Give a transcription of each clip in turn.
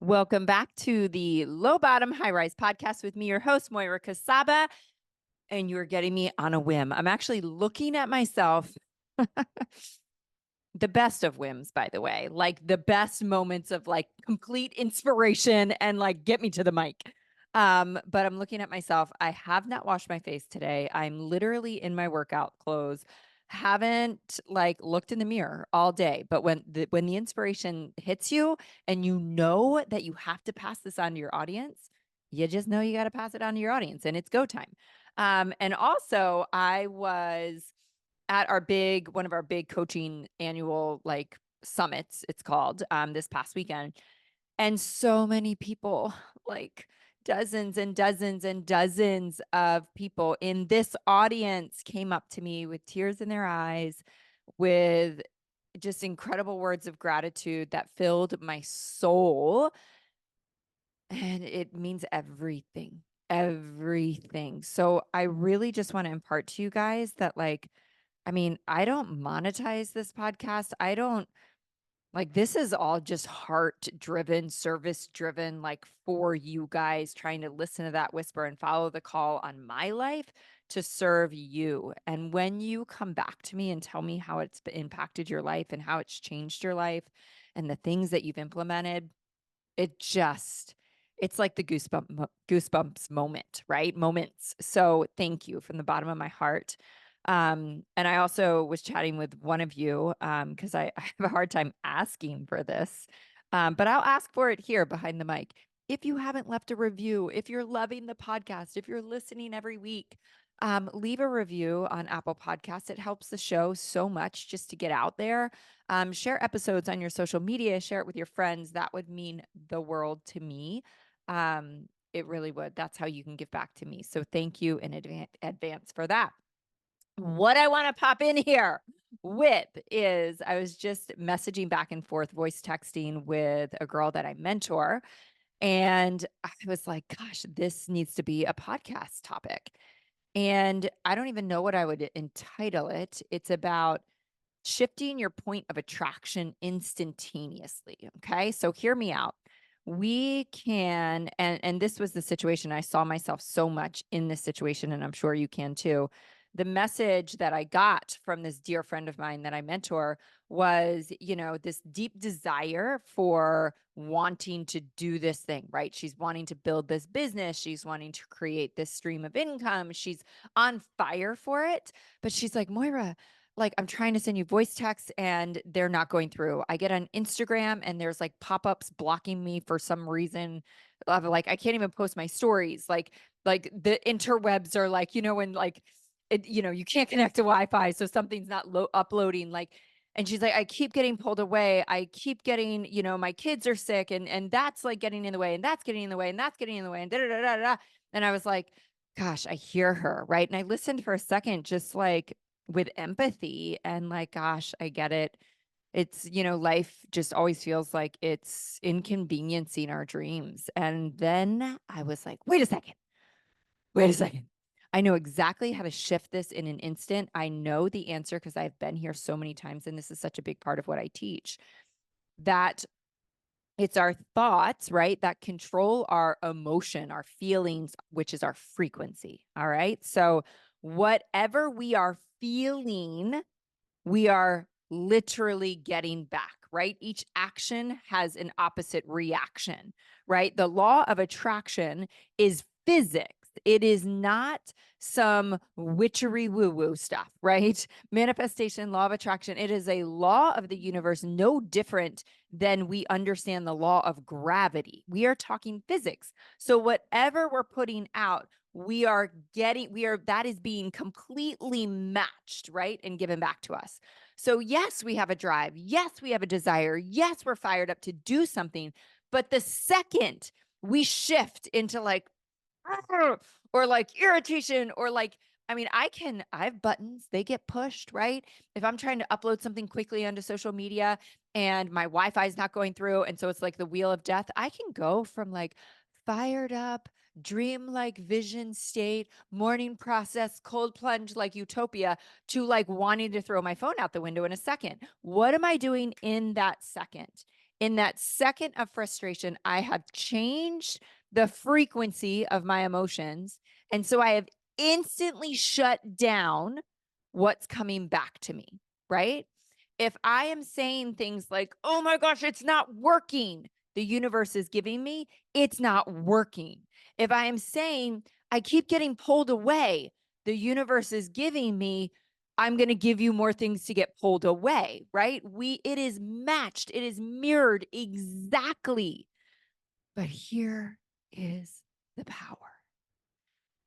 Welcome back to the Low Bottom High Rise podcast with me, your host, Moira Casaba. And you're getting me on a whim. I'm actually looking at myself, the best of whims, by the way, like the best moments of like complete inspiration and like get me to the mic. But I'm looking at myself. I have not washed my face today. I'm literally in my workout clothes. Haven't like looked in the mirror all day, but when the inspiration hits you and you know that you have to pass this on to your audience, you just know you got to pass it on to your audience and it's go time. And also I was at one of our big coaching annual like summits, it's called, this past weekend. And so many people, like dozens and dozens and dozens of people in this audience came up to me with tears in their eyes, with just incredible words of gratitude that filled my soul. And it means everything, everything. So I really just want to impart to you guys that, like, I mean, I don't monetize this podcast. I don't like this is all just heart driven, service driven, like for you guys trying to listen to that whisper and follow the call on my life to serve you. And when you come back to me and tell me how it's impacted your life and how it's changed your life and the things that you've implemented, it's like the goosebumps moment, right? Moments. So thank you from the bottom of my heart. And I also was chatting with one of you because I have a hard time asking for this, but I'll ask for it here behind the mic. If you haven't left a review, if you're loving the podcast, if you're listening every week, leave a review on Apple Podcasts. It helps the show so much just to get out there. Share episodes on your social media, share it with your friends. That would mean the world to me. It really would. That's how you can give back to me. So thank you in advance for that. What I want to pop in here with is I was just messaging back and forth, voice texting with a girl that I mentor. And I was like, gosh, this needs to be a podcast topic. And I don't even know what I would entitle it. It's about shifting your point of attraction instantaneously. Okay. So hear me out. We can, and this was the situation. I saw myself so much in this situation, and I'm sure you can too. The message that I got from this dear friend of mine that I mentor was, this deep desire for wanting to do this thing, right? She's wanting to build this business. She's wanting to create this stream of income. She's on fire for it. But she's like, Moira, like I'm trying to send you voice texts and they're not going through. I get on Instagram and there's like pop-ups blocking me for some reason. Like I can't even post my stories. Like the interwebs are like, when like you can't connect to Wi-Fi, so something's not uploading. Like, and she's like, I keep getting pulled away. I keep getting, my kids are sick, and that's like getting in the way, and that's getting in the way, and that's getting in the way, and da da da da da. And I was like, gosh, I hear her, right? And I listened for a second, just like with empathy, and like, gosh, I get it. It's, life just always feels like it's inconveniencing our dreams. And then I was like, wait a second. Wait a second. I know exactly how to shift this in an instant. I know the answer because I've been here so many times, and this is such a big part of what I teach, that it's our thoughts, right, that control our emotion, our feelings, which is our frequency. All right. So whatever we are feeling, we are literally getting back, right? Each action has an opposite reaction, right? The law of attraction is physics. It is not some witchery woo-woo stuff, right? Manifestation, law of attraction. It is a law of the universe, no different than we understand the law of gravity. We are talking physics. So whatever we're putting out, that is being completely matched, right? And given back to us. So yes, we have a drive. Yes, we have a desire. Yes, we're fired up to do something. But the second we shift into like, or like irritation, or like, I mean, I have buttons, they get pushed, right? If I'm trying to upload something quickly onto social media and my Wi-Fi is not going through, and so it's like the wheel of death, I can go from like fired up, dream-like vision state, morning process, cold plunge like utopia, to like wanting to throw my phone out the window in a second. What am I doing in that second? In that second of frustration, I have changed the frequency of my emotions. And so I have instantly shut down what's coming back to me, right? If I am saying things like, oh my gosh, it's not working, the universe is giving me, it's not working. If I am saying, I keep getting pulled away, the universe is giving me, I'm going to give you more things to get pulled away, right? It is matched, it is mirrored exactly. But here is the power.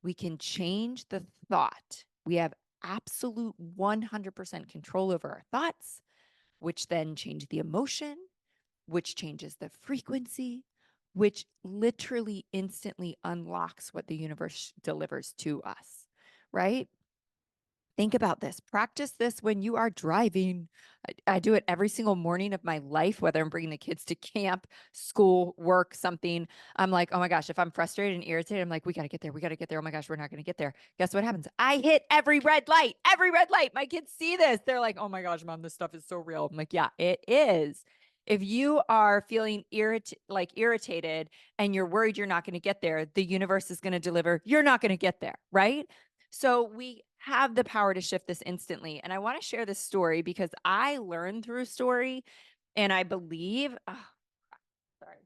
We can change the thought. We have absolute 100% control over our thoughts, which then change the emotion, which changes the frequency, which literally instantly unlocks what the universe delivers to us, right? Think about this. Practice this when you are driving. I do it every single morning of my life, whether I'm bringing the kids to camp, school, work, something. I'm like, oh my gosh, if I'm frustrated and irritated, I'm like, we got to get there. We got to get there. Oh my gosh, we're not going to get there. Guess what happens? I hit every red light, every red light. My kids see this. They're like, oh my gosh, mom, this stuff is so real. I'm like, yeah, it is. If you are feeling irritated and you're worried you're not going to get there, the universe is going to deliver. You're not going to get there, right? So we have the power to shift this instantly. And I want to share this story because I learned through a story and I believe, sorry,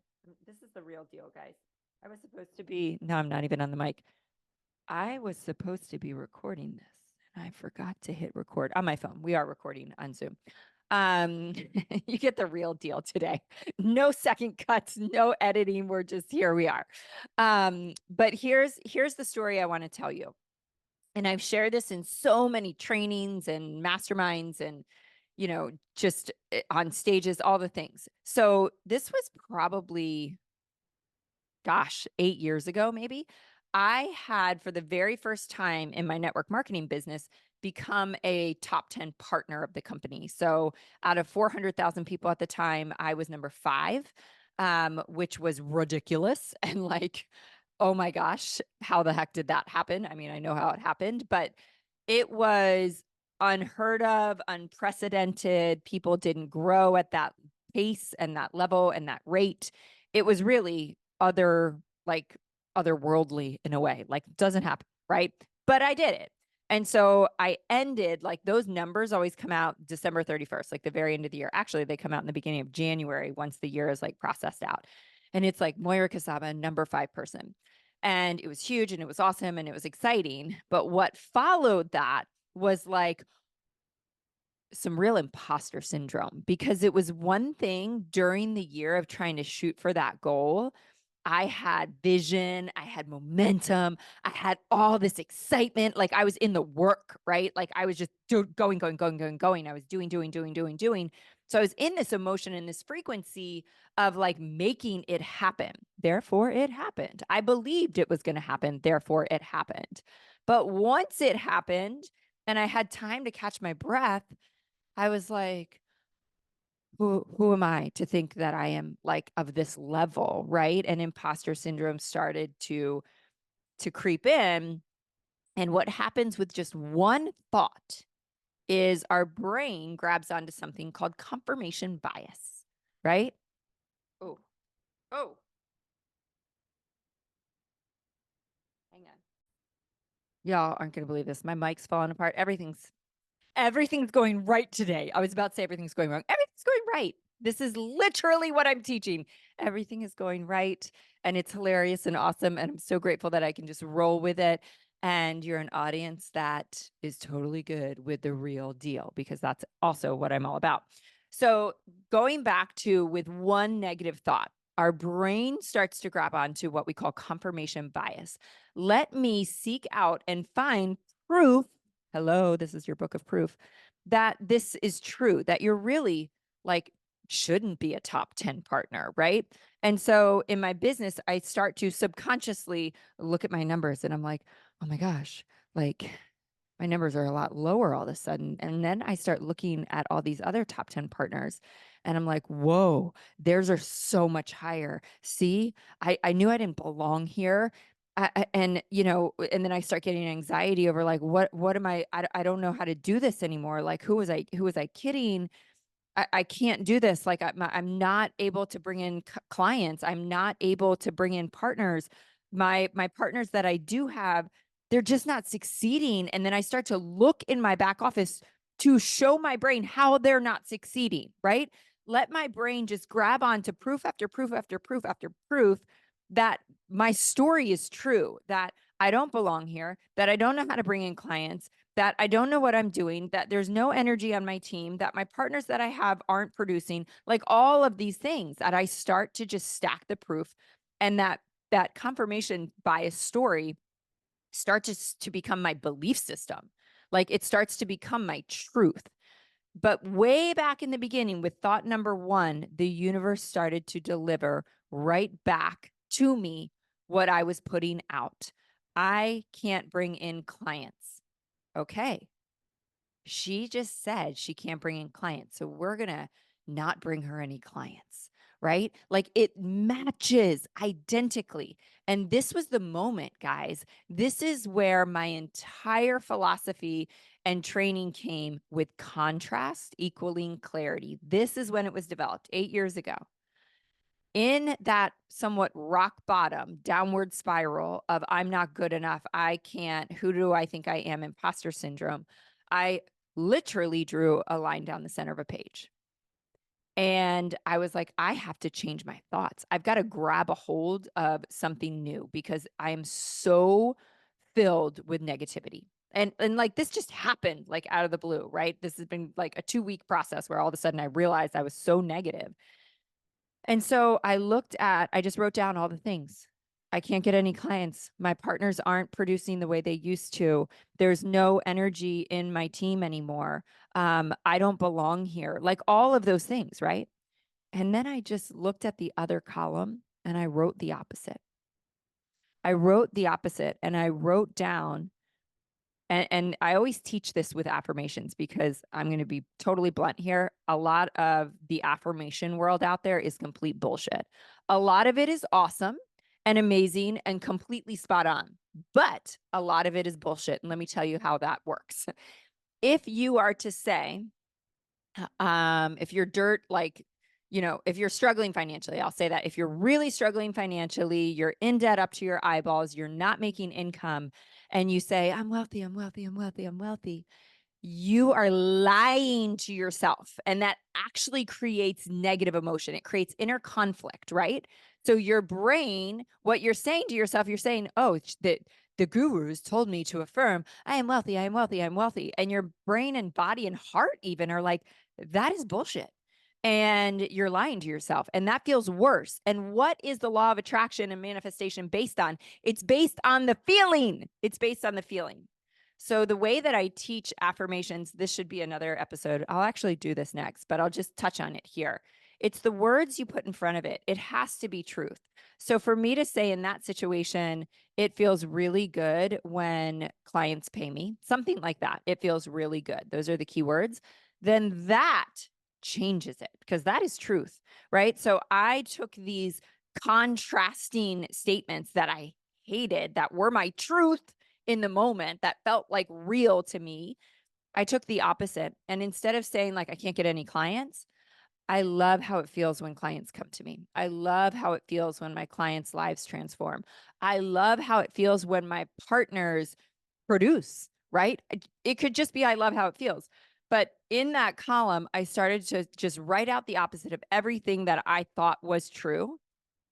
this is the real deal, guys. I was supposed to be, no, I'm not even on the mic. I was supposed to be recording this and I forgot to hit record on my phone. We are recording on Zoom. You get the real deal today. No second cuts, no editing. We're just here we are. But here's the story I want to tell you. And I've shared this in so many trainings and masterminds and, just on stages, all the things. So this was probably, 8 years ago, maybe. I had, for the very first time in my network marketing business, become a top 10 partner of the company. So out of 400,000 people at the time, I was number 5, which was ridiculous. And like, oh my gosh, how the heck did that happen? I mean, I know how it happened, but it was unheard of, unprecedented. People didn't grow at that pace and that level and that rate. It was really otherworldly in a way, like doesn't happen, right? But I did it. And so I ended, like, those numbers always come out December 31st, like the very end of the year. Actually, they come out in the beginning of January once the year is like processed out. And it's like Moira Casaba, number 5 person. And it was huge and it was awesome and it was exciting. But what followed that was like some real imposter syndrome, because it was one thing during the year of trying to shoot for that goal. I had vision, I had momentum, I had all this excitement. Like I was in the work, right? Like I was just going. I was doing. So I was in this emotion and this frequency of like making it happen. Therefore, it happened. I believed it was going to happen. Therefore, it happened. But once it happened and I had time to catch my breath, I was like, who am I to think that I am like of this level, right? And imposter syndrome started to creep in. And what happens with just one thought is our brain grabs onto something called confirmation bias, right? Oh, oh, hang on. Y'all aren't going to believe this. My mic's falling apart. Everything's going right today. I was about to say everything's going wrong. Everything's going right. This is literally what I'm teaching. Everything is going right. And it's hilarious and awesome. And I'm so grateful that I can just roll with it. And you're an audience that is totally good with the real deal, because that's also what I'm all about. So going back to with one negative thought, our brain starts to grab onto what we call confirmation bias. Let me seek out and find proof. Hello, this is your book of proof that this is true, that you're really like shouldn't be a top 10 partner, right? And so in my business, I start to subconsciously look at my numbers and I'm like, oh my gosh, like my numbers are a lot lower all of a sudden. And then I start looking at all these other top 10 partners and I'm like, whoa, theirs are so much higher. See, I knew I didn't belong here. And and then I start getting anxiety over like, what am I don't know how to do this anymore. Like, who was I kidding? I can't do this. Like I'm not able to bring in clients. I'm not able to bring in partners. My partners that I do have, they're just not succeeding. And then I start to look in my back office to show my brain how they're not succeeding, right? Let my brain just grab onto proof after proof after proof after proof that my story is true, that I don't belong here, that I don't know how to bring in clients, that I don't know what I'm doing, that there's no energy on my team, that my partners that I have aren't producing, like all of these things, that I start to just stack the proof, and that confirmation bias story starts to become my belief system. Like it starts to become my truth. But way back in the beginning with thought number 1, the universe started to deliver right back to me what I was putting out. I can't bring in clients. Okay. She just said she can't bring in clients. So we're going to not bring her any clients, right? Like it matches identically. And this was the moment, guys. This is where my entire philosophy and training came, with contrast equaling clarity. This is when it was developed 8 years ago. In that somewhat rock bottom downward spiral of I'm not good enough, I can't, who do I think I am, imposter syndrome, I literally drew a line down the center of a page. And I was like, I have to change my thoughts. I've got to grab a hold of something new, because I am so filled with negativity. And like this just happened like out of the blue, right? This has been like a 2-week process where all of a sudden I realized I was so negative. And so I just wrote down all the things. I can't get any clients. My partners aren't producing the way they used to. There's no energy in my team anymore. I don't belong here. Like all of those things, right? And then I just looked at the other column and I wrote the opposite. I wrote the opposite, and I wrote down, and I always teach this with affirmations, because I'm going to be totally blunt here. A lot of the affirmation world out there is complete bullshit. A lot of it is awesome and amazing and completely spot on, but a lot of it is bullshit. And let me tell you how that works. If you are to say, if you're if you're struggling financially, I'll say that if you're really struggling financially, you're in debt up to your eyeballs, you're not making income, and you say, I'm wealthy, I'm wealthy, I'm wealthy, I'm wealthy, you are lying to yourself. And that actually creates negative emotion. It creates inner conflict, right? So your brain, what you're saying to yourself, you're saying, oh, the gurus told me to affirm, I am wealthy, I am wealthy, I'm wealthy. And your brain and body and heart even are like, that is bullshit. And you're lying to yourself. And that feels worse. And what is the law of attraction and manifestation based on? It's based on the feeling. It's based on the feeling. So the way that I teach affirmations, this should be another episode. I'll actually do this next, but I'll just touch on it here. It's the words you put in front of it. It has to be truth. So for me to say in that situation, it feels really good when clients pay me, something like that. It feels really good. Those are the key words. Then that changes it, because that is truth, right? So I took these contrasting statements that I hated, that were my truth in the moment, that felt like real to me. I took the opposite. And instead of saying like, I can't get any clients, I love how it feels when clients come to me. I love how it feels when my clients' lives transform. I love how it feels when my partners produce, right? It could just be, I love how it feels. But in that column, I started to just write out the opposite of everything that I thought was true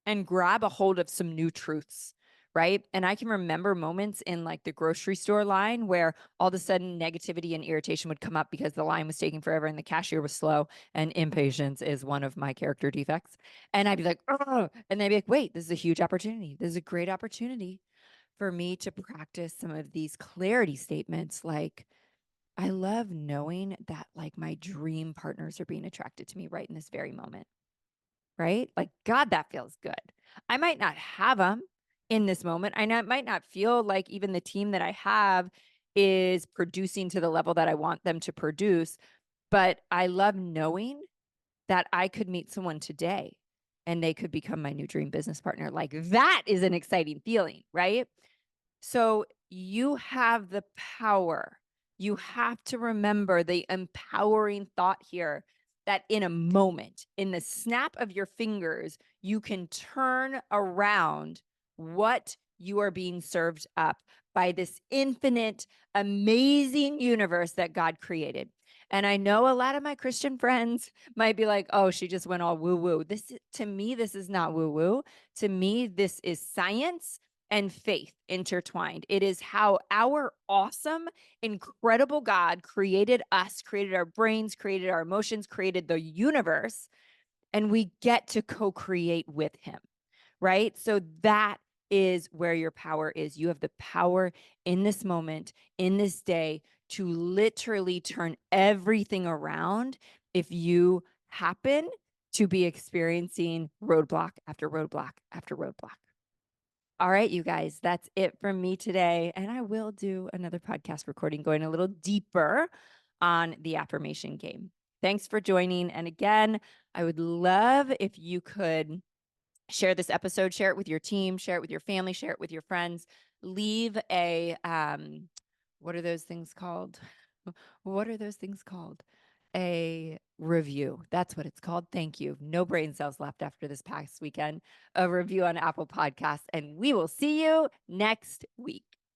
and grab a hold of some new truths, right? And I can remember moments in like the grocery store line where all of a sudden negativity and irritation would come up because the line was taking forever and the cashier was slow, and impatience is one of my character defects. And I'd be like, oh, and they'd be like, wait, this is a huge opportunity. This is a great opportunity for me to practice some of these clarity statements. Like, I love knowing that like my dream partners are being attracted to me right in this very moment, right? Like, God, that feels good. I might not have them in this moment. Might not feel like even the team that I have is producing to the level that I want them to produce, but I love knowing that I could meet someone today and they could become my new dream business partner. Like, that is an exciting feeling, right? So you have the power. You have to remember the empowering thought here that in a moment, in the snap of your fingers, you can turn around what you are being served up by this infinite, amazing universe that God created. And I know a lot of my Christian friends might be like, oh, she just went all woo woo. To me, this is not woo woo. To me, this is science and faith intertwined. It is how our awesome, incredible God created us, created our brains, created our emotions, created the universe, and we get to co-create with him, right? So that is where your power is. You have the power in this moment, in this day, to literally turn everything around if you happen to be experiencing roadblock after roadblock after roadblock. All right, you guys, that's it from me today. And I will do another podcast recording going a little deeper on the affirmation game. Thanks for joining. And again, I would love if you could share this episode, share it with your team, share it with your family, share it with your friends. Leave a, what are those things called? What are those things called? A review. That's what it's called. Thank you. No brain cells left after this past weekend. A review on Apple Podcasts, and we will see you next week.